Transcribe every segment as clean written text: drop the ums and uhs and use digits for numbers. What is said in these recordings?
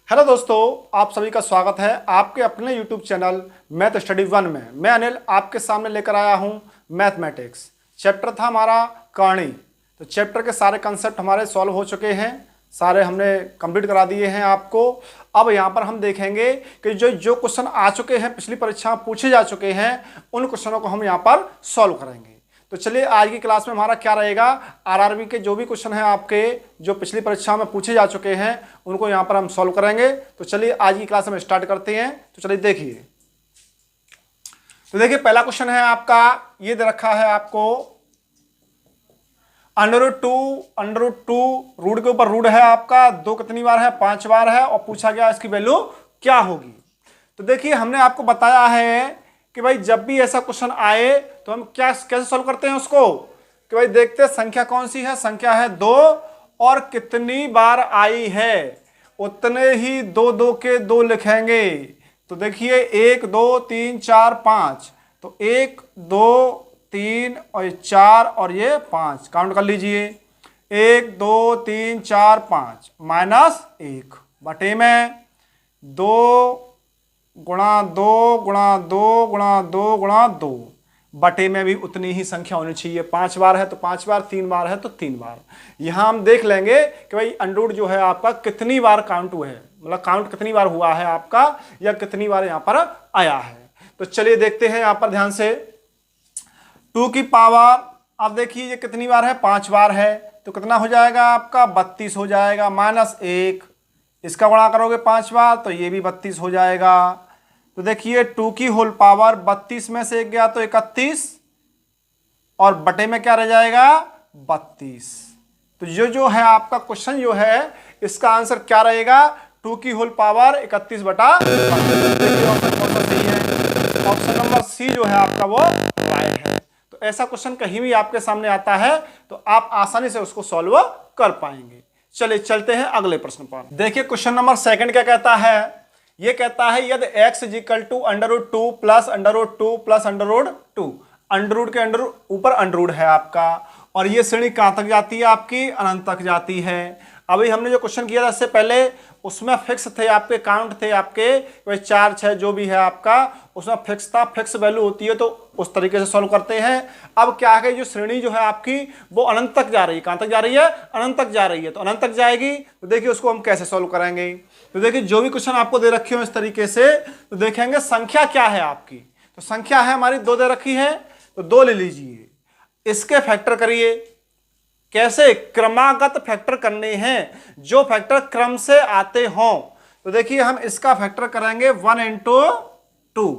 Hello दोस्तों, आप सभी का स्वागत है आपके अपने YouTube चैनल मैथ स्टडी 1 में। मैं अनिल आपके सामने लेकर आया हूं मैथमेटिक्स। चैप्टर था हमारा कहानी। तो चैप्टर के सारे कंसेप्ट हमारे सॉल्व हो चुके हैं, सारे हमने कंप्लीट करा दिए हैं आपको। अब यहाँ पर हम देखेंगे कि जो क्वेश्चन आ चुके हैं, पिछली परीक्षा में पूछे जा चुके हैं, उन क्वेश्चनों को हम यहाँ पर सॉल्व करेंगे। तो चलिए आज की क्लास में हमारा क्या रहेगा, आरआरबी के जो भी क्वेश्चन हैं आपके जो पिछली परीक्षा में पूछे जा चुके हैं उनको यहाँ पर हम सॉल्व करेंगे। तो चलिए आज की क्लास में स्टार्ट करते हैं। तो चलिए देखिए, तो देखिए पहला क्वेश्चन है आपका, ये दे रखा है आपको √2 रूट के ऊपर रूट है आपका, 2 कितनी बार है, 5 बार है, और पूछा गया इसकी वैल्यू क्या होगी। तो देखिए हमने आपको बताया है कि भाई जब भी ऐसा क्वेश्चन आए तो हम कैसे सॉल्व करते हैं उसको, कि भाई देखते हैं संख्या कौन सी है, संख्या है 2 और कितनी बार आई है, उतने ही 2 2 के 2 लिखेंगे। तो देखिए 1 2 3 4 5, तो 1 2 3 और ये 4 और ये 5, काउंट कर लीजिए। 1 2 3 4 5 -1 बटे में 2 गुणा 2 गुणा 2 गुणा 2 गुणा 2 बटे में भी उतनी ही संख्या होनी चाहिए। 5 बार है तो 5 बार, 3 बार है तो 3 बार। यहां हम देख लेंगे कि भाई अंडरूट जो है आपका कितनी बार काउंट हुआ है, मतलब काउंट कितनी बार हुआ है आपका, या कितनी बार यहां पर आया है। तो चलिए देखते हैं यहां पर ध्यान से। 2 की पावर, अब देखिए ये कितनी बार है, 5 बार है, तो कितना हो जाएगा आपका 32 हो जाएगा, -1, इसका गुणा करोगे 5 बार तो ये भी 32 हो जाएगा। तो देखिए 2 की होल पावर, 32 में से 1 गया तो 31, और बटे में क्या रह जाएगा 32। तो जो है आपका क्वेश्चन जो है इसका आंसर क्या रहेगा, 2 की होल पावर 31 बटा 32। ऑप्शन कौन सा सही है, ऑप्शन नंबर सी जो है आपका वो राइट है। तो ऐसा क्वेश्चन कहीं भी आपके सामने आता है तो आप आसानी से उसको सॉल्व कर पाएंगे। चलिए चलते हैं अगले प्रश्न पर। देखिए क्वेश्चन नंबर 2 क्या कहता है, ये कहता है यदि x = √2 + √2 + √2, अंडरूट के अंडर ऊपर अंडरूट है आपका, और ये श्रेणी कहां तक जाती है आपकी, अनंत तक जाती है। अभी हमने जो क्वेश्चन किया था इससे पहले उसमें फिक्स थे आपके, काउंट थे आपके 4 6 जो भी है आपका, उसमें फिक्स था, फिक्स वैल्यू होती है तो उस तरीके से सॉल्व करते हैं। अब क्या है, जो श्रेणी जो है आपकी वो अनंत तक जा रही है, कहां तक जा रही है, अनंत तक जा रही है, तो अनंत तक जाएगी। तो देखिए उसको हम कैसे सॉल्व करेंगे। तो देखिए जो भी क्वेश्चन आपको दे रखे हो इस तरीके से, तो देखेंगे संख्या क्या है आपकी। तो संख्या है हमारी 2 दे रखी है, तो 2 ले लीजिए, इसके फैक्टर करिए। कैसे, क्रमागत फैक्टर करने हैं, जो फैक्टर क्रम से आते हों। तो देखिए हम इसका फैक्टर करेंगे 1 × 2,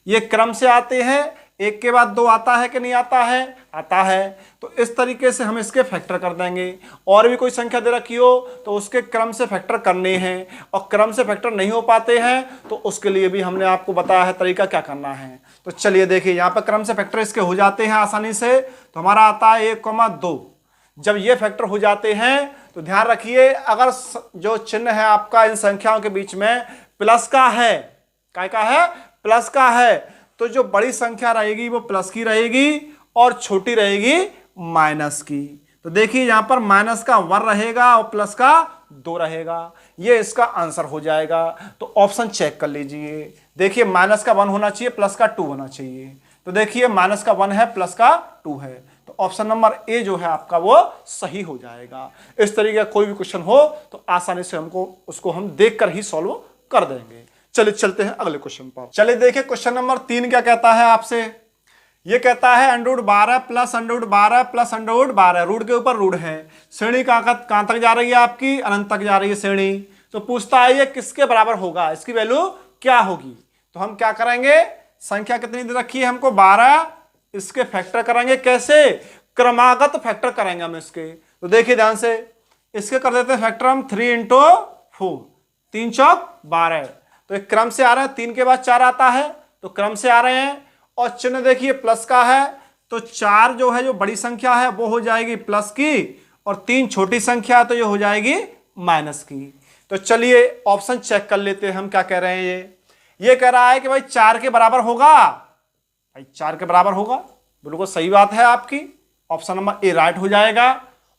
ये क्रम से आते हैं, 1 के बाद 2 आता है कि नहीं आता है, आता है। तो इस तरीके से हम इसके फैक्टर कर देंगे। और भी कोई संख्या दे रखी हो तो उसके क्रम से फैक्टर करने हैं, और क्रम से फैक्टर नहीं हो पाते हैं तो उसके लिए भी हमने आपको बताया है तरीका क्या करना है। तो चलिए देखिए यहाँ पर क्रम से फैक्टर इसके हो जाते हैं आसानी से। तो हमारा आता है 1,2। जब ये फैक्टर हो जाते हैं तो ध्यान रखिए, अगर जो चिन्ह है आपका इन संख्याओं के बीच में प्लस का है, काय का है, प्लस का है, तो जो बड़ी संख्या रहेगी वो प्लस की रहेगी और छोटी रहेगी माइनस की। तो देखिए यहां पर माइनस का 1 रहेगा और प्लस का 2 रहेगा, ये इसका आंसर हो जाएगा। तो ऑप्शन चेक कर लीजिए, देखिए माइनस का 1 होना चाहिए, प्लस का 2 होना चाहिए। तो देखिए माइनस का 1 है, प्लस का 2 है, तो ऑप्शन नंबर ए जो है आपका वो सही हो जाएगा। इस तरीके का कोई भी क्वेश्चन हो तो आसानी से हमको उसको हम देखकर ही सॉल्व कर देंगे। चलिए चलते हैं अगले क्वेश्चन पर। चलिए देखिए क्वेश्चन नंबर 3 क्या कहता है आपसे, ये कहता है √12 + √12 + √12, रूट के ऊपर रूट है, श्रेणी कहां तक जा रही है आपकी, अनंत तक जा रही है श्रेणी। तो पूछता है ये किसके बराबर होगा, इसकी वैल्यू क्या होगी। तो हम क्या करेंगे, संख्या कितनी दे रखी है हमको 12, इसके फैक्टर करेंगे, कैसे, क्रमागत फैक्टर करेंगे हम इसके। तो देखिए ध्यान से, इसके कर देते हैं फैक्टर हम 3 × 4, 3 चौक 12, तो एक क्रम से आ रहे हैं, 3 के बाद 4 आता है तो क्रम से आ रहे हैं। और चिन्ह देखिए प्लस का है, तो 4 जो है जो बड़ी संख्या है वो हो जाएगी प्लस की, और 3 छोटी संख्या है तो ये हो जाएगी माइनस की। तो चलिए ऑप्शन चेक कर लेते हैं हम क्या कह रहे हैं। ये कह रहा है कि भाई 4 के बराबर होगा, भाई 4 के बराबर होगा, बिल्कुल सही बात है आपकी, ऑप्शन नंबर ए राइट हो जाएगा।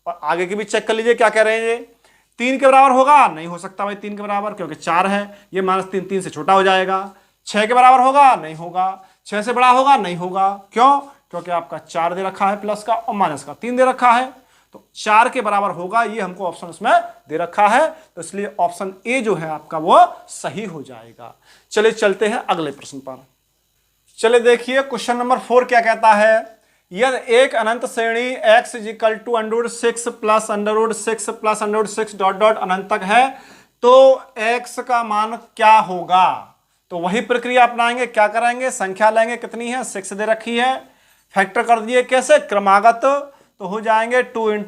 और आगे की भी चेक कर लीजिए क्या कह रहे हैं। 3 के बराबर होगा, नहीं हो सकता भाई 3 के बराबर, क्योंकि 4 है, ये -3 3 से छोटा हो जाएगा। 6 के बराबर होगा, नहीं होगा। 6 से बड़ा होगा, नहीं होगा। क्यों? क्योंकि आपका 4 दे रखा है प्लस का, और माइनस का 3 दे रखा है, तो 4 के बराबर होगा, ये हमको ऑप्शन उसमें दे रखा है, तो इसलिए ऑप्शन ए जो है आपका वो सही हो जाएगा। चलिए चलते हैं अगले प्रश्न पर। चलिए देखिए क्वेश्चन नंबर 4 क्या कहता है, यदि एक अनंत श्रेणी x √6 plus √6 plus √6 dot dot अनंत तक है, तो x का मान क्या होगा? तो वही प्रक्रिया अपनाएंगे, क्या करेंगे, संख्या लेंगे, कितनी है, 6 दे रखी है, फैक्टर कर दिए, कैसे, क्रमागत, तो हो जाएंगे 2 ×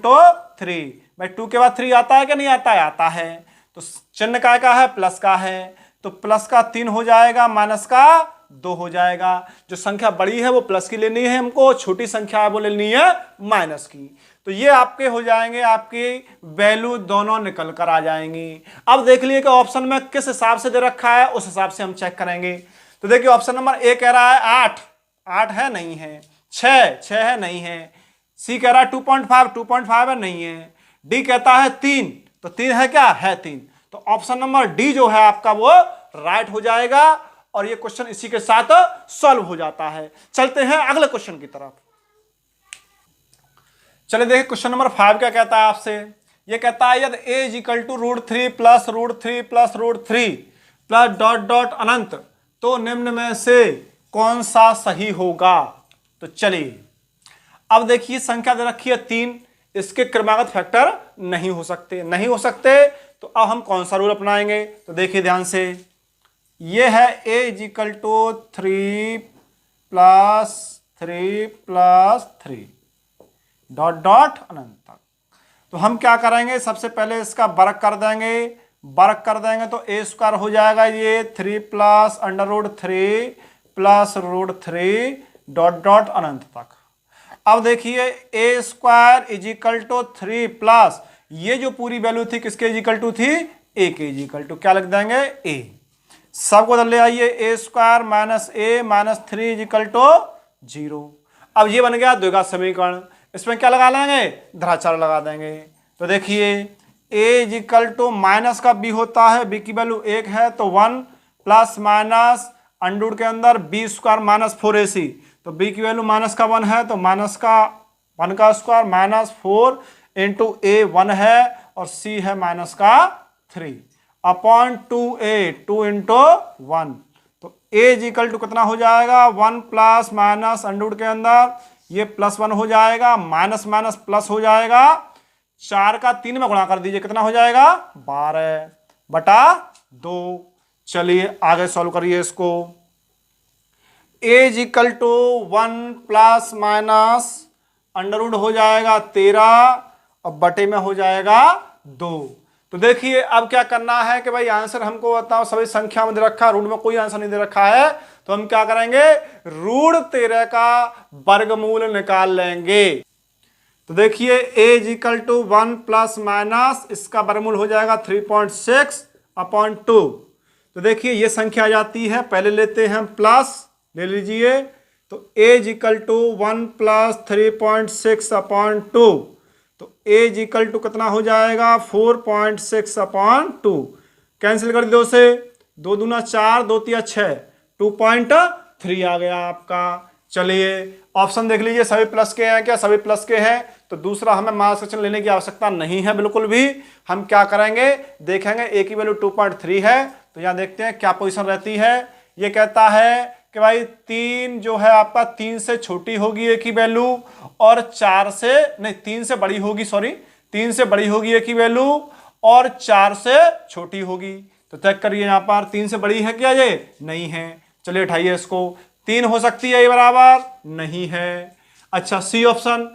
3। भाई 2 के बाद 3 आता है कि नहीं आता है? आता है। तो चिन्ह का है, प्लस का है, तो प्लस का 3 हो जाएगा, माइनस का 2 हो जाएगा। जो संख्या बड़ी है वो प्लस की लेनी है हमको, छोटी संख्या है वो लेनी है माइनस की। तो ये आपके हो जाएंगे, आपकी वैल्यू दोनों निकल कर आ जाएंगी। अब देख लिए कि ऑप्शन में किस हिसाब से दे रखा है, उस हिसाब से हम चेक करेंगे। तो देखिए ऑप्शन नंबर ए कह रहा है 8 है, नहीं है। 6 है, नहीं है। सी कह रहा है 2.5 है, नहीं है। डी कहता है 3, तो 3 है क्या, है 3। तो ऑप्शन नंबर डी जो है आपका वो राइट हो जाएगा, और ये क्वेश्चन इसी के साथ सॉल्व हो जाता है। चलते हैं अगले क्वेश्चन की तरफ। चलिए देखिए क्वेश्चन नंबर 5 क्या कहता है आपसे, ये कहता है यदि a √3 plus √3 plus √3 plus dot dot अनंत, तो निम्न में से कौन सा सही होगा? तो चलिए अब देखिए संख्या दे रखी है 3, इसके क्रमागत फैक्टर नहीं हो सकते, तो अब हम कौन सा रूल अपनाएंगे? तो देखिए ध्यान से, ये है a = 3 plus 3 plus 3 dot dot अनंत तक। तो हम क्या करेंगे, सबसे पहले इसका वर्ग कर देंगे, तो a² हो जाएगा ये 3 प्लस √3 प्लस √3 डॉट डॉट अनंत तक। अब देखिए a² = 3 प्लस, ये जो पूरी वैल्यू थी किसके इक्वल टू थी, a के इक्वल टू, क्या लिख देंगे, a। सबको ले आइए, a² माइनस a माइनस 3 = 0। अब ये बन गया द्विघात समीकरण, इसमें क्या लगा लेंगे, धराचार लगा देंगे। तो देखिए a = माइनस का b होता है, b की वैल्यू 1 है, तो 1 प्लस माइनस अंडर के अंदर b² माइनस 4ac, तो b की वैल्यू माइनस का 1 है, तो माइनस का 1 का स्क्वायर माइनस 4 इंटू a 1 है, और c है माइनस का 3 अपॉन 2a 2 × 1। तो a = कितना हो जाएगा, 1 प्लस माइनस अंडर के अंदर ये +1 हो जाएगा, माइनस माइनस प्लस हो जाएगा, 4 का 3 में गुणा कर दीजिए, कितना हो जाएगा, 12/2। चलिए आगे सॉल्व करिए इसको। a = 1 प्लस माइनस अंडर हो जाएगा 13 और बटे में हो जाएगा 2। तो देखिए अब क्या करना है कि भाई आंसर हमको बताओ, सभी संख्या में दे रखा है, रूट में कोई आंसर नहीं दे रखा है, तो हम क्या करेंगे, √13 का वर्गमूल निकाल लेंगे। तो देखिए a = 1 प्लस माइनस, इसका वर्गमूल हो जाएगा 3.6/2। तो देखिए ये संख्या आ जाती है, पहले लेते हैं प्लस, ले लीजिए, तो a = 1 प्लस 3.6/2, तो a = कितना हो जाएगा, 4.6/2। कैंसिल कर दो से, 2 दूना 4, 2 तिया 6, 2.3 आ गया आपका। चलिए ऑप्शन देख लीजिए, सभी प्लस के हैं क्या, सभी प्लस के हैं, तो दूसरा हमें मास सेक्शन लेने की आवश्यकता नहीं है बिल्कुल भी। हम क्या करेंगे, देखेंगे a की वैल्यू 2.3 है, तो यहाँ देखते हैं क्या पोजीशन रहती है। ये कहता है कि भाई 3 जो है आपका 3 से छोटी होगी a की वैल्यू, और 4 से नहीं 3 से बड़ी होगी, 3 से बड़ी होगी a की वैल्यू, और 4 से छोटी होगी। तो चेक करिए यहाँ पर 3 से बड़ी है क्या, ये नहीं है। चलिए उठाइए इसको, 3 हो सकती है ये बराबर नहीं है। अच्छा सी ऑप्शन,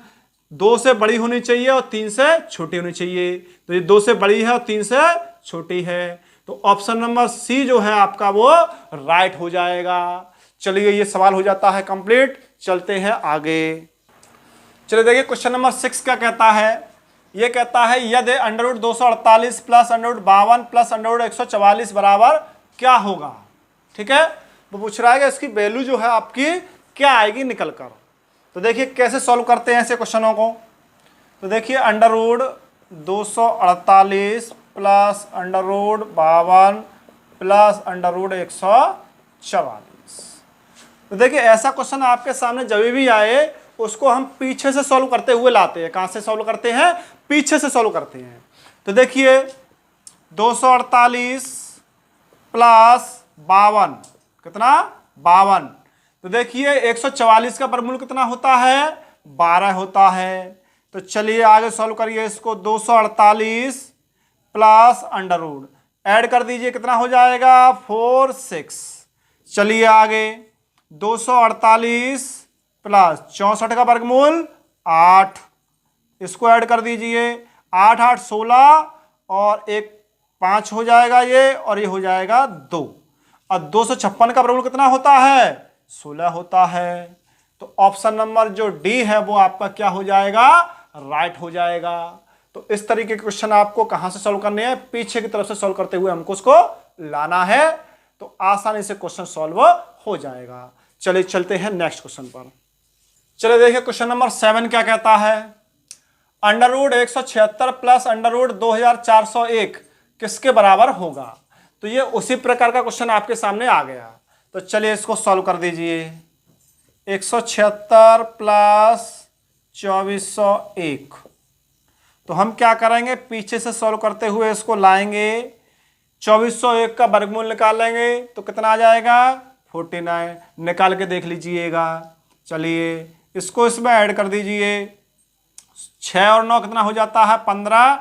2 से बड़ी होनी चाहिए और 3 से छोटी होनी चाहिए, तो ये 2 से बड़ी है और 3 से छोटी है, तो ऑप्शन नंबर सी जो है आपका वो राइट हो जाएगा। चलिए ये सवाल हो जाता है कंप्लीट। चलते हैं आगे। चलिए देखिए क्वेश्चन नंबर 6 क्या कहता है, ये कहता है यदि √248 प्लस √52 प्लस √144 बराबर क्या होगा। ठीक है, वो पूछ रहा है कि इसकी वैल्यू जो है आपकी क्या आएगी निकल कर। तो देखिए कैसे सॉल्व करते हैं ऐसे क्वेश्चनों को। तो देखिए √248 plus under root 52 plus under root 144। तो देखिए ऐसा क्वेश्चन आपके सामने जब भी आए उसको हम पीछे से सॉल्व करते हुए लाते हैं। कहां से सॉल्व करते हैं? पीछे से सॉल्व करते हैं। तो देखिए 248 प्लस 52 कितना? 52। तो देखिए 144 का वर्गमूल कितना होता है? 12 होता है। तो चलिए आगे सॉल्व करिए इसको। 248 प्लस अंडर रूट ऐड कर दीजिए, कितना हो जाएगा? 46। चलिए आगे 248 प्लस 64 का वर्गमूल 8, इसको ऐड कर दीजिए। 8 8 16 और एक 5 हो जाएगा ये, और ये हो जाएगा 2। और 256 का वर्गमूल कितना होता है? 16 होता है। तो ऑप्शन नंबर जो डी है वो आपका क्या हो जाएगा? राइट हो जाएगा। तो इस तरीके के क्वेश्चन आपको कहां से सॉल्व करने हैं? पीछे की तरफ से सॉल्व करते हुए हमको उसको लाना है, तो आसानी से क्वेश्चन सॉल्व हो जाएगा। चलिए चलते हैं नेक्स्ट क्वेश्चन पर। चलिए देखिए क्वेश्चन नंबर 7 क्या कहता है? Under root 176 plus under root 2401 किसके बराबर होगा? तो ये उसी प्रकार का क्वेश्चन आपके सामने आ गया। तो चलिए इसको सॉल्व कर दीजिए। 176 प्लस 2401, तो हम क्या करेंगे? पीछे से सॉल्व करते हुए इसको लाएंगे। 2401 का वर्गमूल निकालेंगे तो कितना आ जाएगा? 49। निकाल के देख लीजिएगा। चलिए इसको इसमें ऐड कर दीजिए। 6 और 9 कितना हो जाता है? 15,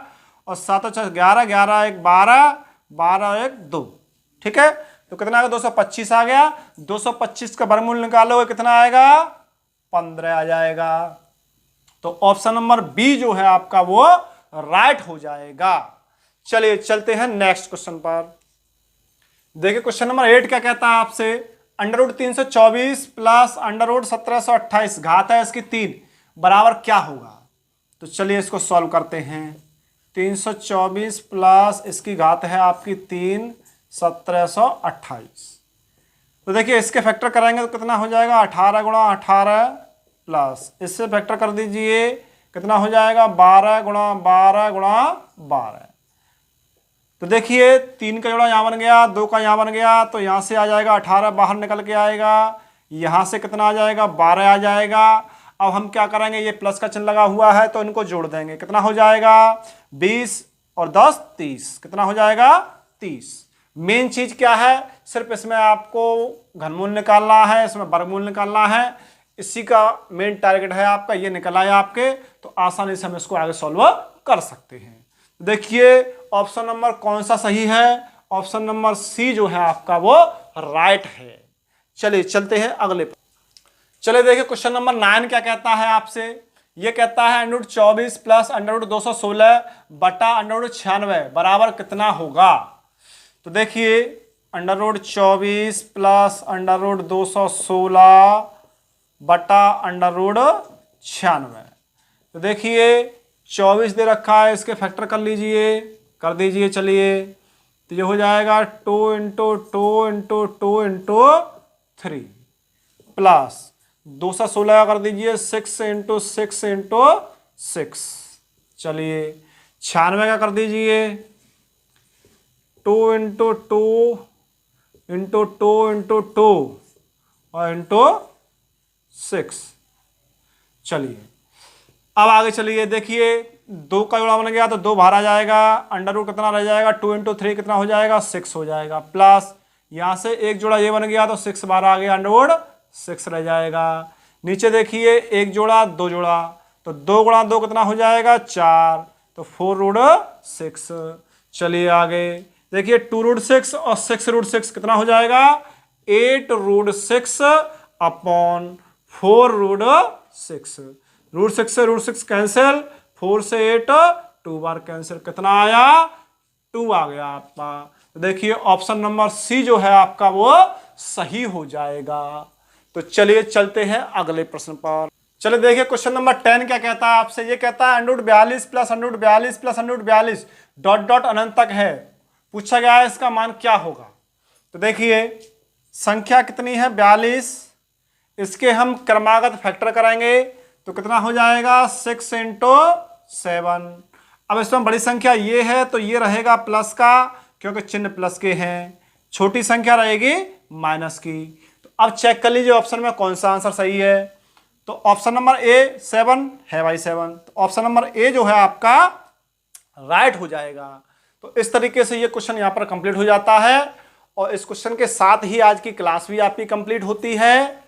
और 7 और 6 11, 11 1 12, 12 1 2। ठीक है, तो कितना आ गया? 225 आ गया। 225 का वर्गमूल निकालोगे कितना आएगा? 15 आ जाएगा। तो ऑप्शन नंबर बी जो है आपका वो राइट हो जाएगा। चलिए चलते हैं नेक्स्ट क्वेश्चन पर। देखिए क्वेश्चन नंबर 8 क्या कहता है आपसे? Under root 324 plus under root 1728 घात है इसकी 3 बराबर क्या होगा? तो चलिए इसको सॉल्व करते हैं। 324 प्लस इसकी घात है आपकी 3 1728। तो देखिए इसके फैक्टर कराएंगे तो कितना हो जाएगा? 18 गुणा 18 प्लस इससे फैक्टर कर दीजिए, कितना हो जाएगा? 12 गुणा 12 गुणा 12। तो देखिए 3 का जोड़ा यहाँ बन गया, 2 का यहाँ बन गया, तो यहाँ से आ जाएगा 18 बाहर निकल के आएगा। यहाँ से कितना आ जाएगा? 12 आ जाएगा। अब हम क्या करेंगे? ये प्लस का चिन्ह लगा हुआ है तो इनको जोड़ देंगे। कितना हो जाएगा? 20 और 10 30। कितना हो जाएगा? 30। मेन चीज क्या है? सिर्फ इसमें आपको घनमूल निकालना है, इसमें वर्गमूल निकालना है। इसी का मेन टारगेट है आपका। ये निकल आया आपके, तो आसानी से हम इसको आगे सॉल्व कर सकते हैं। देखिए ऑप्शन नंबर कौन सा सही है? ऑप्शन नंबर सी जो है आपका वो राइट है। चलिए चलते हैं अगले पर। चलिए देखिए क्वेश्चन नंबर 9 क्या कहता है आपसे? ये कहता है under root 24 plus under root 216 बटा अंडर रूट 96 बराबर कितना होगा? तो देखिए under root 24 plus under root 216 बटा अंडर रूट 96। तो देखिए 24 दे रखा है, इसके फैक्टर कर लीजिए, कर दीजिए। चलिए तो ये हो जाएगा 2 इंटू 2 इंटू 2 इंटू 3 प्लस 216 कर दीजिए 6 इंटू 6 इंटू 6। चलिए 96 का कर दीजिए 2 इंटू 2 इंटू 2 इंटू 2 और इंटू 6। चलिए अब आगे चलिए। देखिए 2 का जोड़ा बन गया तो 2 बाहर आ जाएगा। अंडर रूट कितना रह जाएगा? 2 इंटू 3 कितना हो जाएगा? 6 हो जाएगा। प्लस यहाँ से एक जोड़ा ये बन गया तो 6 बाहर आ गया, अंडर रूट 6 रह जाएगा। नीचे देखिए एक जोड़ा 2 जोड़ा, तो 2 गुणा 2 कितना हो जाएगा? 4, तो 4 रूट 6। चलिए आगे देखिए 2 रूट 6 और 6 रूट 6 कितना हो जाएगा? 8 रूट 6 अपॉन 4 रूट 6। रूट 6 से रूट 6 कैंसिल, 4 से 8 2 बार कैंसिल, कितना आया? 2 आ गया आपका। तो देखिए ऑप्शन नंबर सी जो है आपका वो सही हो जाएगा। तो चलिए चलते हैं अगले प्रश्न पर। चलिए देखिए क्वेश्चन नंबर 10 क्या कहता है आपसे? ये कहता है under root 42 plus under root 42 plus under root 42 dot dot अनंत तक है, पूछा गया है इसका मान क्या होगा? तो देखिए संख्या कितनी है? 42। इसके हम क्रमागत फैक्टर कराएंगे तो कितना हो जाएगा? 6 इंटू 7। अब इसमें बड़ी संख्या ये है तो ये रहेगा प्लस का, क्योंकि चिन्ह प्लस के हैं। छोटी संख्या रहेगी माइनस की। तो अब चेक कर लीजिए ऑप्शन में कौन सा आंसर सही है। तो ऑप्शन नंबर ए 7 है भाई 7। तो ऑप्शन नंबर ए जो है आपका राइट हो जाएगा। तो इस तरीके से ये क्वेश्चन यहाँ पर कंप्लीट हो जाता है और इस क्वेश्चन के साथ ही आज की क्लास भी आपकी कंप्लीट होती है।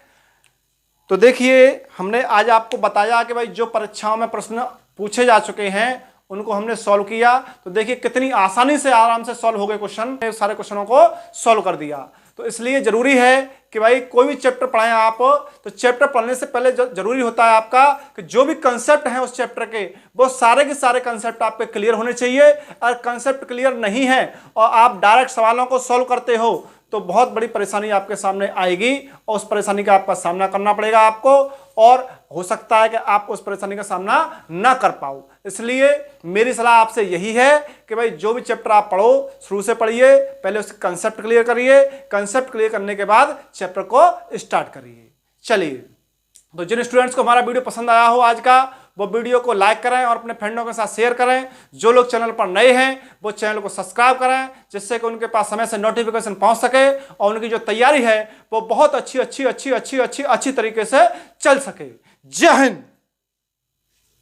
तो देखिए हमने आज आपको बताया कि भाई जो परीक्षाओं में प्रश्न पूछे जा चुके हैं उनको हमने सॉल्व किया। तो देखिए कितनी आसानी से आराम से सॉल्व हो गए क्वेश्चन, सारे क्वेश्चनों को सॉल्व कर दिया। तो इसलिए जरूरी है कि भाई कोई भी चैप्टर पढ़ाएं आप, तो चैप्टर पढ़ने से पहले जरूरी होता है आपका कि जो भी कंसेप्ट हैं उस चैप्टर के वो सारे के सारे कंसेप्ट आपके क्लियर होने चाहिए। और कंसेप्ट क्लियर नहीं है और आप डायरेक्ट सवालों को सॉल्व करते हो तो बहुत बड़ी परेशानी आपके सामने आएगी और उस परेशानी का आपका सामना करना पड़ेगा आपको, और हो सकता है कि आप उस परेशानी का सामना ना कर पाओ। इसलिए मेरी सलाह आपसे यही है कि भाई जो भी चैप्टर आप पढ़ो शुरू से पढ़िए, पहले उसके कंसेप्ट क्लियर करिए, कंसेप्ट क्लियर करने के बाद चैप्टर को स्टार्ट करिए। चलिए, तो जिन स्टूडेंट्स को हमारा वीडियो पसंद आया हो आज का, वो वीडियो को लाइक करें और अपने फ्रेंडों के साथ शेयर करें। जो लोग चैनल पर नए हैं वो चैनल को सब्सक्राइब करें, जिससे कि उनके पास समय से नोटिफिकेशन पहुंच सके और उनकी जो तैयारी है वो बहुत अच्छी तरीके से चल सके। जय हिंद।